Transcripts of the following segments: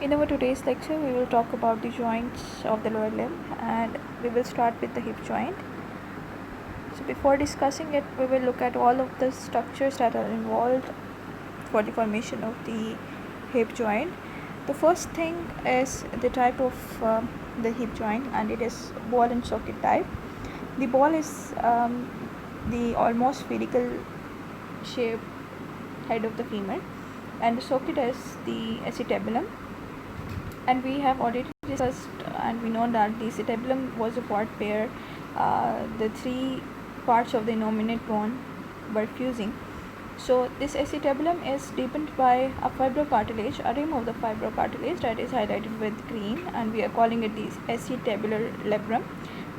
In our today's lecture, we will talk about the joints of the lower limb, and we will start with the hip joint. So before discussing it, we will look at all of the structures that are involved for the formation of the hip joint. The first thing is the type of the hip joint, and it is ball and socket type. The ball is the almost spherical shaped head of the femur, and the socket is the acetabulum. And we have already discussed and we know that the acetabulum was a part where the three parts of the innominate bone were fusing. So this acetabulum is deepened by a fibrocartilage, a rim of the fibrocartilage that is highlighted with green, and we are calling it the acetabular labrum.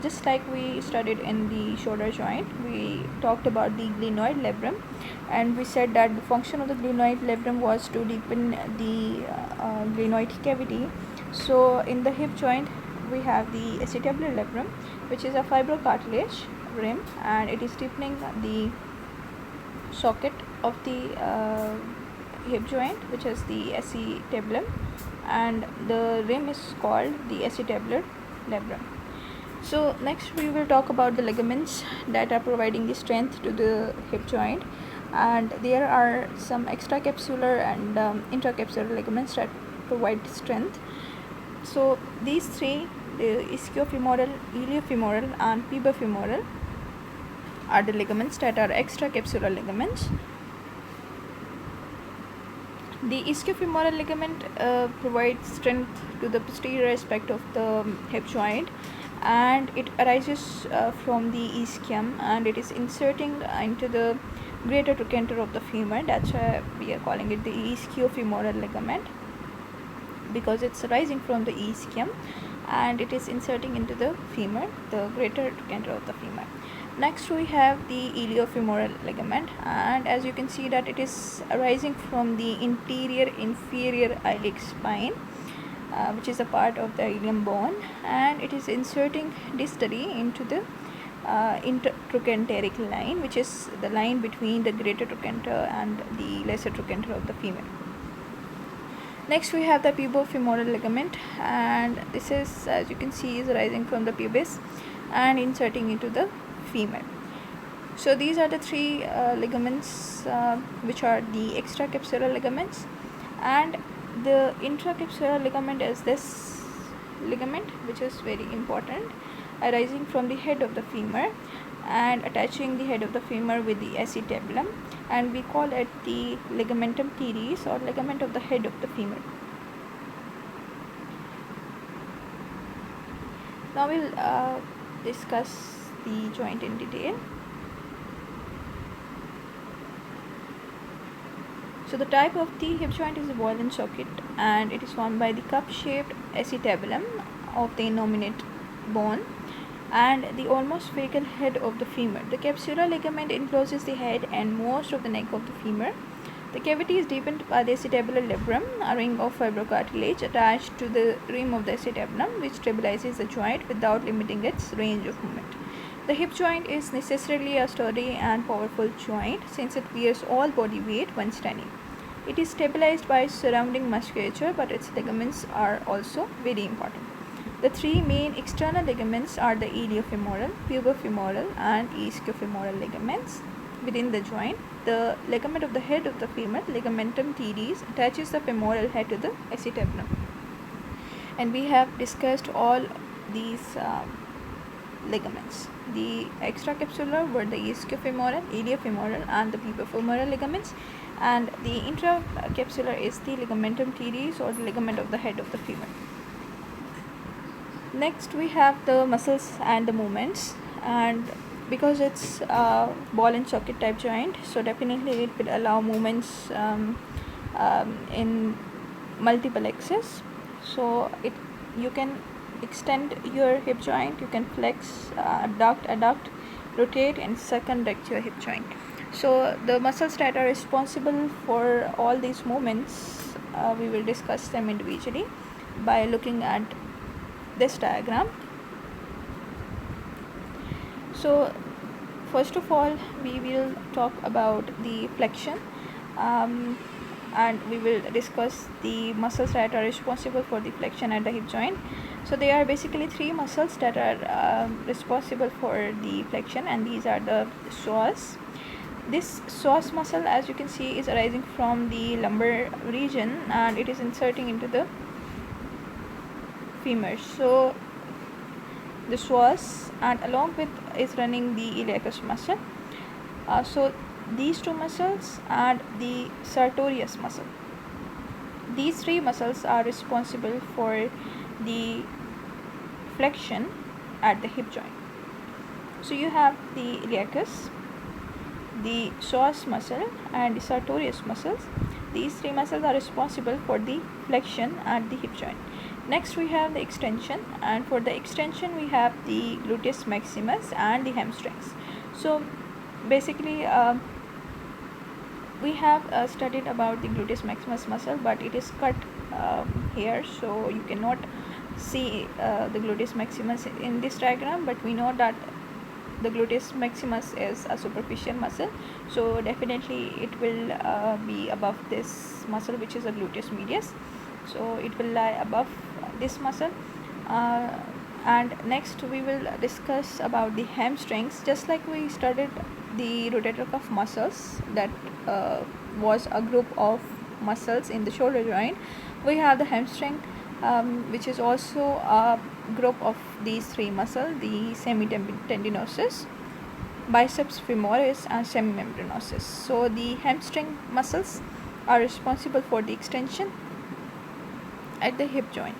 Just like we studied in the shoulder joint, we talked about the glenoid labrum, and we said that the function of the glenoid labrum was to deepen the glenoid cavity. So in the hip joint, we have the acetabular labrum, which is a fibrocartilage rim, and it is deepening the socket of the hip joint, which is the acetabulum, and the rim is called the acetabular labrum. So next we will talk about the ligaments that are providing the strength to the hip joint, and there are some extracapsular and intracapsular ligaments that provide strength. So these three, the ischiofemoral, iliofemoral and pubofemoral, are the ligaments that are extracapsular ligaments. The ischiofemoral ligament provides strength to the posterior aspect of the hip joint, and it arises from the ischium, and it is inserting into the greater trochanter of the femur. That's why we are calling it the ischiofemoral ligament, because it's arising from the ischium and it is inserting into the femur, the greater trochanter of the femur. Next we have the iliofemoral ligament, and as you can see that it is arising from the interior inferior iliac spine, which is a part of the ilium bone, and it is inserting distally into the intertrochanteric line, which is the line between the greater trochanter and the lesser trochanter of the femur. Next we have the pubofemoral ligament, and this is, as you can see, is arising from the pubis and inserting into the femur. So these are the three ligaments which are the extracapsular ligaments, and the intracapsular ligament is this ligament, which is very important, arising from the head of the femur and attaching the head of the femur with the acetabulum, and we call it the ligamentum teres, or ligament of the head of the femur. Now we'll discuss the joint in detail. So the type of the hip joint is a ball and socket, and it is formed by the cup-shaped acetabulum of the innominate bone and the almost spherical head of the femur. The capsular ligament encloses the head and most of the neck of the femur. The cavity is deepened by the acetabular labrum, a ring of fibrocartilage attached to the rim of the acetabulum, which stabilizes the joint without limiting its range of movement. The hip joint is necessarily a sturdy and powerful joint since it bears all body weight when standing. It is stabilized by surrounding musculature, but its ligaments are also very important. The three main external ligaments are the iliofemoral, pubofemoral and ischiofemoral ligaments. Within the joint, the ligament of the head of the femur, ligamentum teres, attaches the femoral head to the acetabulum. And we have discussed all these ligaments. The extracapsular were the ischiofemoral, iliofemoral and the pubofemoral ligaments, and the intracapsular is the ligamentum teres, or the ligament of the head of the femur. Next we have the muscles and the movements, and because it's a ball and socket type joint, so definitely it will allow movements in multiple axes. So you can extend your hip joint, you can flex, abduct, adduct, rotate and circumflex your hip joint. So the muscles that are responsible for all these movements, we will discuss them individually by looking at this diagram. So first of all, we will talk about the flexion. and we will discuss the muscles that are responsible for the flexion at the hip joint. So there are basically three muscles that are responsible for the flexion, and these are the psoas. This psoas muscle, as you can see, is arising from the lumbar region and it is inserting into the femur. So the psoas, and along with is running the iliacus muscle. So these two muscles and the sartorius muscle, these three muscles are responsible for the flexion at the hip joint. So you have the iliacus, the psoas muscle and the sartorius muscles. These three muscles are responsible for the flexion at the hip joint. Next we have the extension, and for the extension we have the gluteus maximus and the hamstrings. So basically we have studied about the gluteus maximus muscle, but it is cut here, so you cannot see the gluteus maximus in this diagram, but we know that the gluteus maximus is a superficial muscle, so definitely it will be above this muscle, which is a gluteus medius. So it will lie above this muscle. And next we will discuss about the hamstrings. Just like we studied the rotator cuff muscles, that was a group of muscles in the shoulder joint, we have the hamstring, which is also a group of these three muscles, the semitendinosus, biceps femoris and semimembranosus. So the hamstring muscles are responsible for the extension at the hip joint.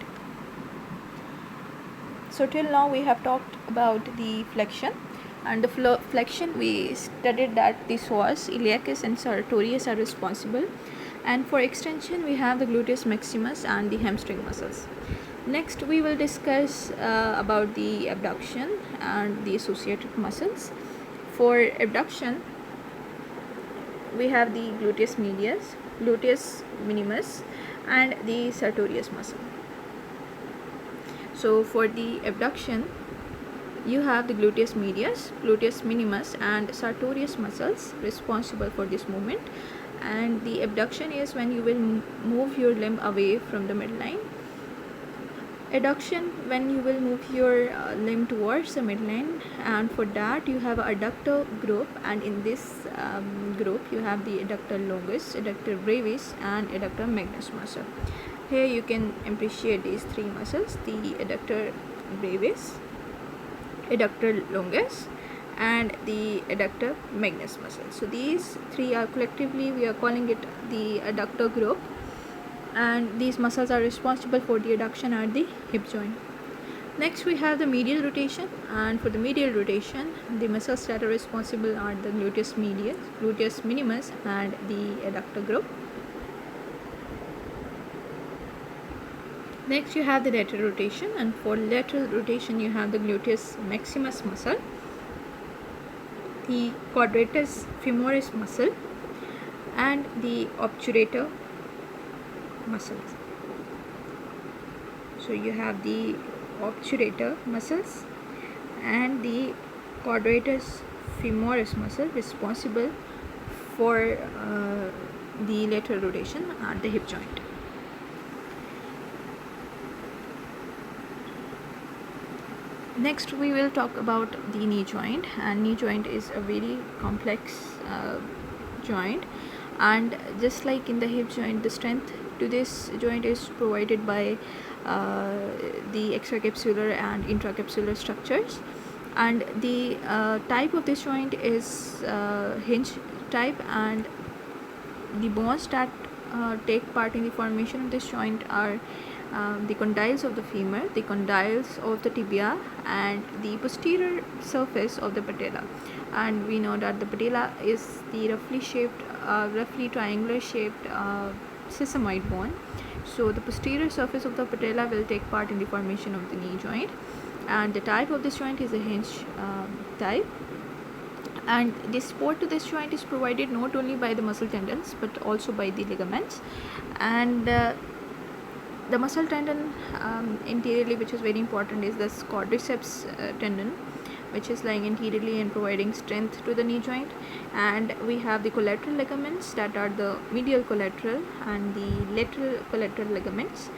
So till now we have talked about the flexion, and the flexion we studied that the psoas, iliacus and sartorius are responsible, and for extension we have the gluteus maximus and the hamstring muscles. Next we will discuss about the abduction and the associated muscles. For abduction we have the gluteus medius, gluteus minimus and the sartorius muscle. So for the abduction you have the gluteus medius, gluteus minimus and sartorius muscles responsible for this movement. And the abduction is when you will move your limb away from the midline. Adduction, when you will move your limb towards the midline, and for that you have adductor group, and in this group you have the adductor longus, adductor brevis and adductor magnus muscle. Here you can appreciate these three muscles, the adductor brevis, adductor longus and the adductor magnus muscle. So these three are collectively, we are calling it the adductor group, and these muscles are responsible for the adduction at the hip joint. Next we have the medial rotation, and for the medial rotation the muscles that are responsible are the gluteus medius, gluteus minimus and the adductor group. Next you have the lateral rotation, and for lateral rotation you have the gluteus maximus muscle, the quadratus femoris muscle and the obturator muscles. So you have the obturator muscles and the quadratus femoris muscle responsible for the lateral rotation at the hip joint. Next we will talk about the knee joint, and knee joint is a very complex joint, and just like in the hip joint, the strength to this joint is provided by the extracapsular and intracapsular structures, and the type of this joint is hinge type, and the bones that take part in the formation of this joint are the condyles of the femur, the condyles of the tibia and the posterior surface of the patella. And we know that the patella is the roughly triangular shaped sesamoid bone. So the posterior surface of the patella will take part in the formation of the knee joint, and the type of this joint is a hinge type. And the support to this joint is provided not only by the muscle tendons but also by the ligaments. And the muscle tendon interiorly, which is very important, is the quadriceps tendon, which is lying anteriorly and providing strength to the knee joint. And we have the collateral ligaments, that are the medial collateral and the lateral collateral ligaments.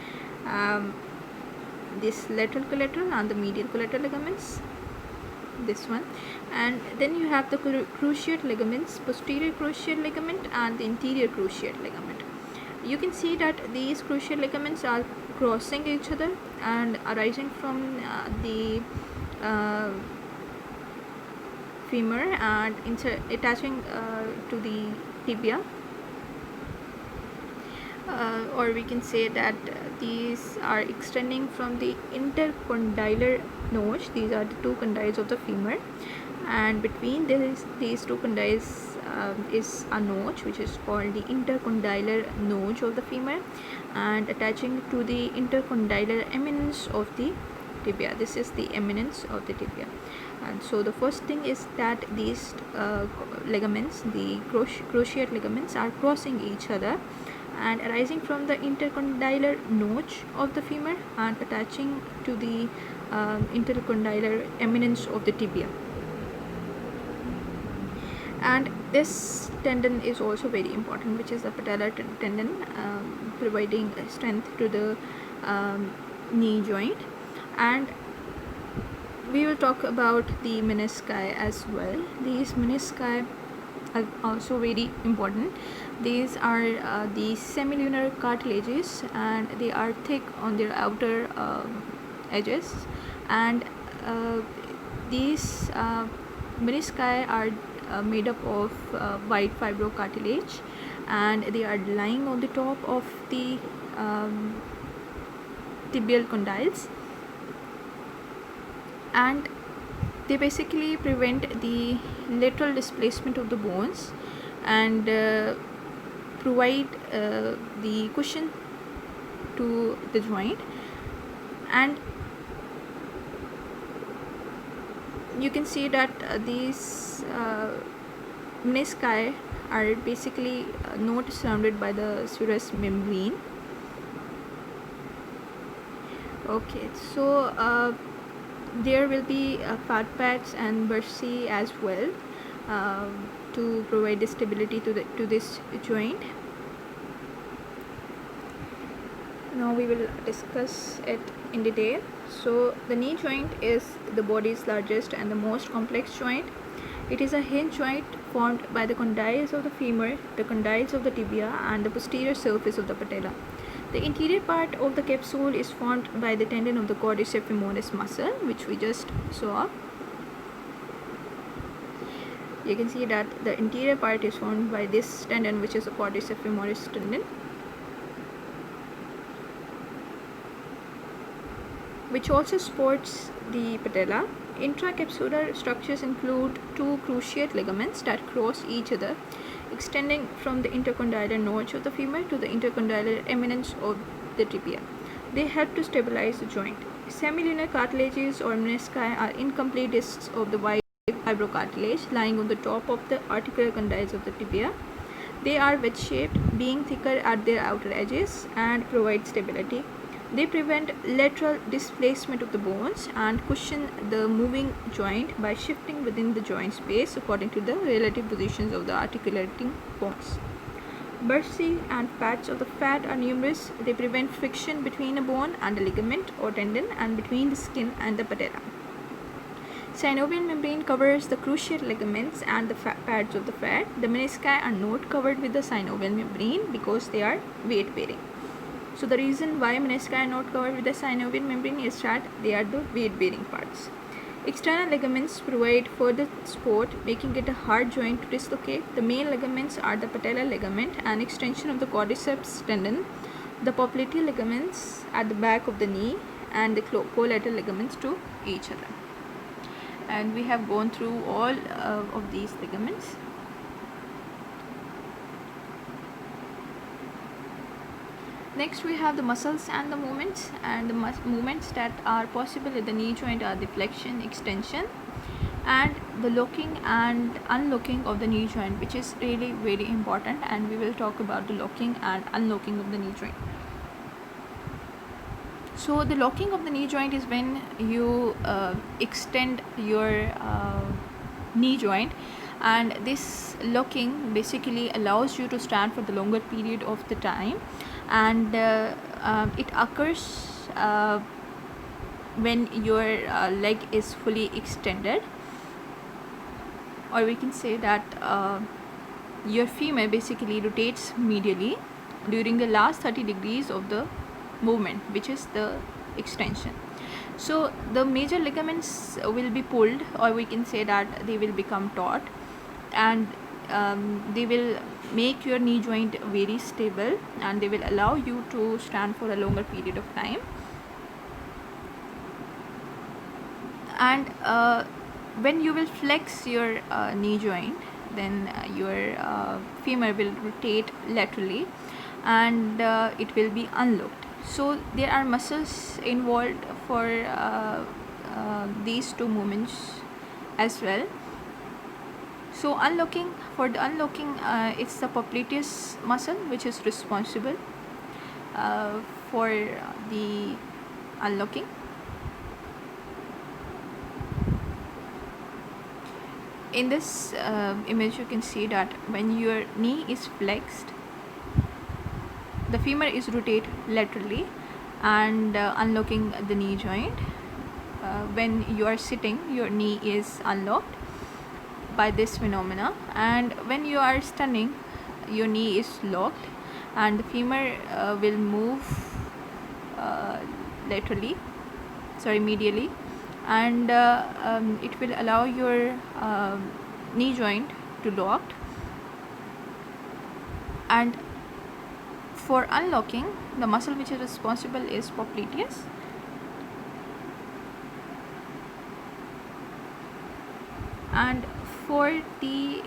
This lateral collateral and the medial collateral ligaments, this one. And then you have the cruciate ligaments, posterior cruciate ligament and the interior cruciate ligament. You can see that these cruciate ligaments are crossing each other and arising from the femur and attaching to the tibia, or we can say that these are extending from the intercondylar notch. These are the two condyles of the femur, and between these two condyles is a notch which is called the intercondylar notch of the femur, and attaching to the intercondylar eminence of the tibia. This is the eminence of the tibia. And so the first thing is that these ligaments, the cruciate ligaments, are crossing each other and arising from the intercondylar notch of the femur and attaching to the intercondylar eminence of the tibia. And this tendon is also very important, which is the patellar tendon, providing strength to the knee joint. And we will talk about the menisci as well. These menisci are also very important. These are the semilunar cartilages, and they are thick on their outer edges, and these menisci are made up of white fibrocartilage, and they are lying on the top of the tibial condyles, and they basically prevent the lateral displacement of the bones and provide the cushion to the joint. And you can see that these menisci are basically not surrounded by the serous membrane. Okay, so there will be fat pads and bursae as well to provide the stability to this joint. Now we will discuss it in detail. So the knee joint is the body's largest and the most complex joint. It is a hinge joint formed by the condyles of the femur, the condyles of the tibia, and the posterior surface of the patella. The interior part of the capsule is formed by the tendon of the quadriceps femoris muscle, which we just saw. You can see that the interior part is formed by this tendon, which is the quadriceps femoris tendon, which also supports the patella. Intracapsular structures include two cruciate ligaments that cross each other, extending from the intercondylar notch of the femur to the intercondylar eminence of the tibia. They help to stabilize the joint. Semilunar cartilages or menisci are incomplete discs of the white fibrocartilage lying on the top of the articular condyles of the tibia. They are wedge-shaped, being thicker at their outer edges, and provide stability. They prevent lateral displacement of the bones and cushion the moving joint by shifting within the joint space according to the relative positions of the articulating bones. Bursae and pads of the fat are numerous. They prevent friction between a bone and a ligament or tendon, and between the skin and the patella. Synovial membrane covers the cruciate ligaments and the pads of the fat. The menisci are not covered with the synovial membrane because they are weight bearing. So the reason why menisci are not covered with the synovial membrane is that they are the weight bearing parts. External ligaments provide further support, making it a hard joint to dislocate. The main ligaments are the patellar ligament, an extension of the quadriceps tendon, the popliteal ligaments at the back of the knee, and the collateral ligaments to each other. And we have gone through all of these ligaments. Next we have the muscles and the movements, and the movements that are possible in the knee joint are the flexion, extension, and the locking and unlocking of the knee joint, which is really very important, and we will talk about the locking and unlocking of the knee joint. So the locking of the knee joint is when you extend your knee joint, and this locking basically allows you to stand for the longer period of the time, and it occurs when your leg is fully extended, or we can say that your femur basically rotates medially during the last 30 degrees of the movement, which is the extension. So the major ligaments will be pulled, or we can say that they will become taut, and they will make your knee joint very stable, and they will allow you to stand for a longer period of time. And when you will flex your knee joint, then your femur will rotate laterally, and it will be unlocked. So there are muscles involved for these two movements as well. So unlocking, for the unlocking, it's the popliteus muscle which is responsible for the unlocking. In this image, you can see that when your knee is flexed, the femur is rotated laterally and unlocking the knee joint. When you are sitting, your knee is unlocked by this phenomena, and when you are standing, your knee is locked, and the femur will move medially, and it will allow your knee joint to lock. And for unlocking, the muscle which is responsible is popliteus. And for the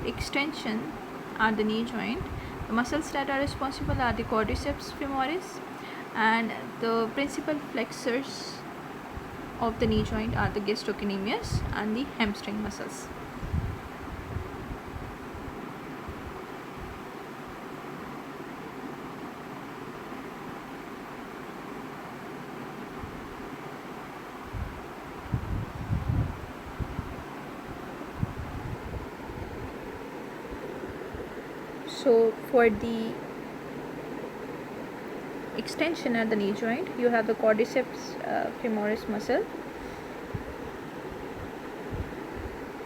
extension at the knee joint, the muscles that are responsible are the quadriceps femoris, and the principal flexors of the knee joint are the gastrocnemius and the hamstring muscles. So for the extension at the knee joint, you have the quadriceps femoris muscle,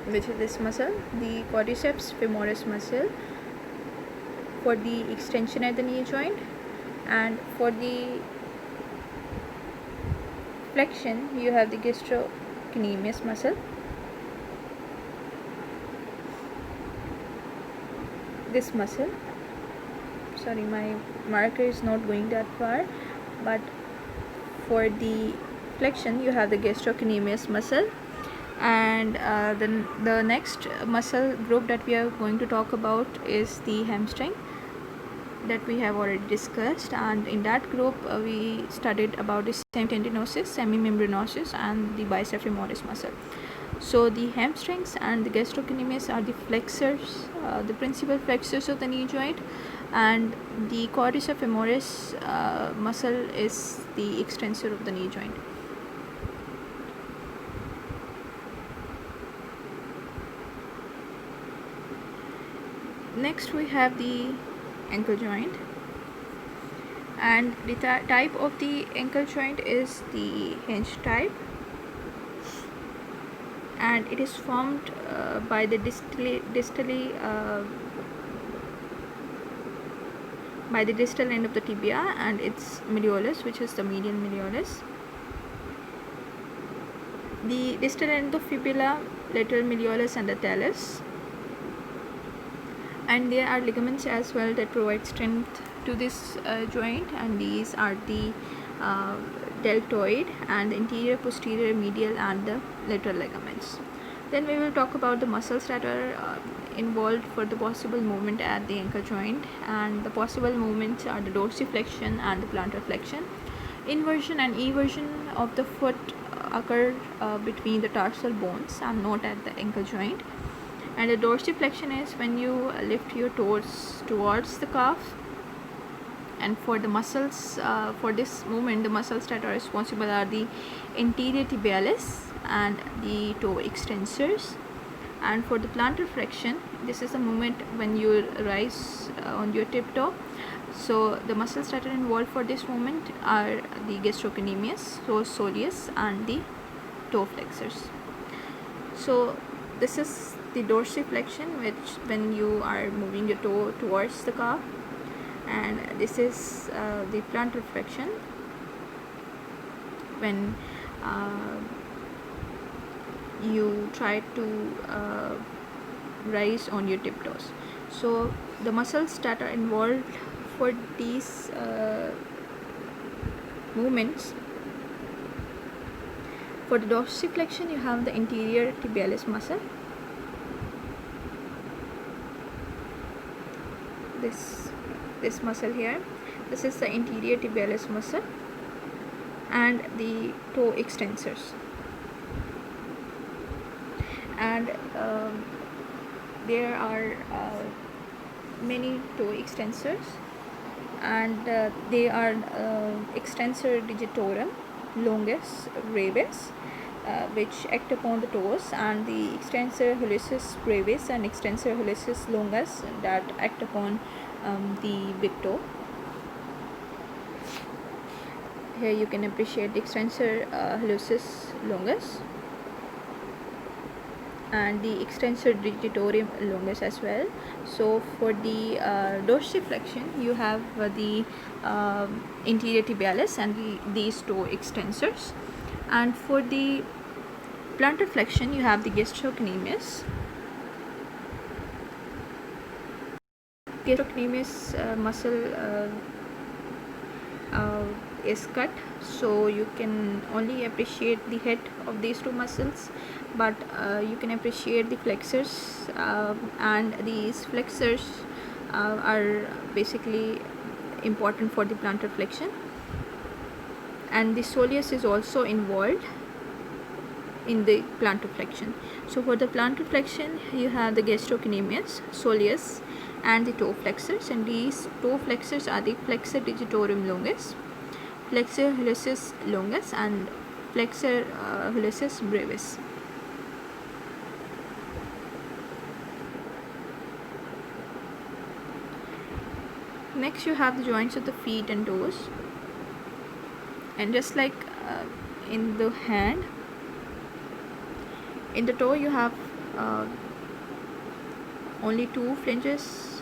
which is this muscle, the quadriceps femoris muscle, for the extension at the knee joint. And for the flexion, you have the gastrocnemius muscle. This muscle, sorry, my marker is not going that far, but for the flexion, you have the gastrocnemius muscle. And the next muscle group that we are going to talk about is the hamstring, that we have already discussed, and in that group we studied about the semitendinosus, semimembranosus, and the bicep femoris muscle. So the hamstrings and the gastrocnemius are the flexors, the principal flexors of the knee joint, and the quadriceps femoris muscle is the extensor of the knee joint. Next we have the ankle joint, and the type of the ankle joint is the hinge type, and it is formed by the by the distal end of the tibia and its malleolus, which is the medial malleolus. The distal end of fibula, lateral malleolus, and the talus. And there are ligaments as well that provide strength to this joint, and these are the deltoid and the anterior, posterior, medial, and the lateral ligaments. Then we will talk about the muscles that are involved for the possible movement at the ankle joint, and the possible movements are the dorsiflexion and the plantar flexion. Inversion and eversion of the foot occur between the tarsal bones and not at the ankle joint. And the dorsiflexion is when you lift your toes towards the calf, And for the muscles, for this movement, the muscles that are responsible are the anterior tibialis and the toe extensors. And for the plantar flexion, this is the movement when you rise on your tiptoe. So the muscles that are involved for this movement are the gastrocnemius, soleus, and the toe flexors. So this is the dorsiflexion, which when you are moving your toe towards the calf, and this is the plantar flexion when you try to rise on your tiptoes. So the muscles that are involved for these movements, for the dorsiflexion you have the anterior tibialis muscle, this muscle here, this is the anterior tibialis muscle, and the toe extensors. And there are many toe extensors, and they are extensor digitorum longus brevis, which act upon the toes, and the extensor hallucis brevis and extensor hallucis longus that act upon the big toe. Here you can appreciate the extensor hallucis longus and the extensor digitorum longus as well. So for the dorsiflexion you have the anterior tibialis and these toe extensors, and for the plantar flexion you have the gastrocnemius. Gastrocnemius muscle is cut, so you can only appreciate the head of these two muscles, but you can appreciate the flexors, and these flexors are basically important for the plantar flexion. And the soleus is also involved in the plantar flexion. So for the plantar flexion you have the gastrocnemius, soleus, and the toe flexors, and these toe flexors are the flexor digitorum longus, flexor hallucis longus, and flexor hallucis brevis. Next you have the joints of the feet and toes, and just like in the hand, in the toe you have only 2 flanges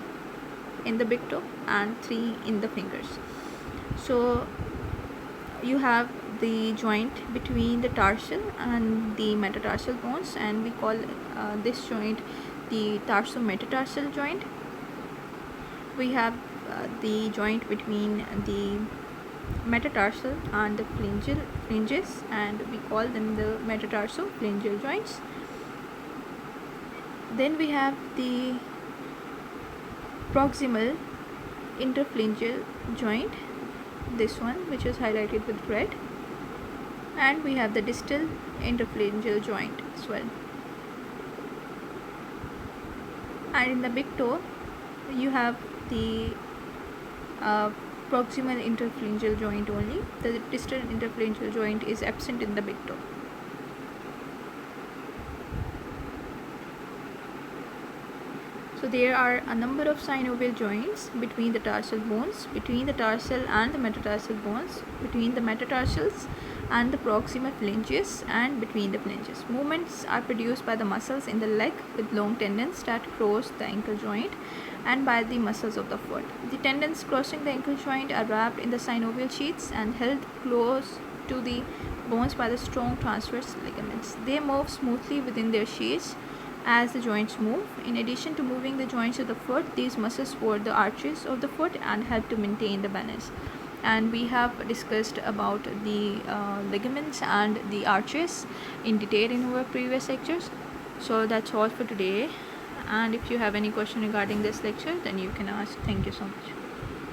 in the big toe and 3 in the fingers. So you have the joint between the tarsal and the metatarsal bones, and we call this joint the tarsometatarsal joint. We have the joint between the metatarsal and the flanges, and we call them the metatarsophalangeal joints. Then we have the proximal interphalangeal joint, this one which is highlighted with red, and we have the distal interphalangeal joint as well. And in the big toe you have the proximal interphalangeal joint only. The distal interphalangeal joint is absent in the big toe. So there are a number of synovial joints between the tarsal bones, between the tarsal and the metatarsal bones, between the metatarsals and the proximal phalanges, and between the phalanges. Movements are produced by the muscles in the leg with long tendons that cross the ankle joint, and by the muscles of the foot. The tendons crossing the ankle joint are wrapped in the synovial sheaths and held close to the bones by the strong transverse ligaments. They move smoothly within their sheaths as the joints move. In addition to moving the joints of the foot, these muscles support the arches of the foot and help to maintain the balance. And we have discussed about the ligaments and the arches in detail in our previous lectures. So that's all for today, and if you have any question regarding this lecture, then you can ask. Thank you so much.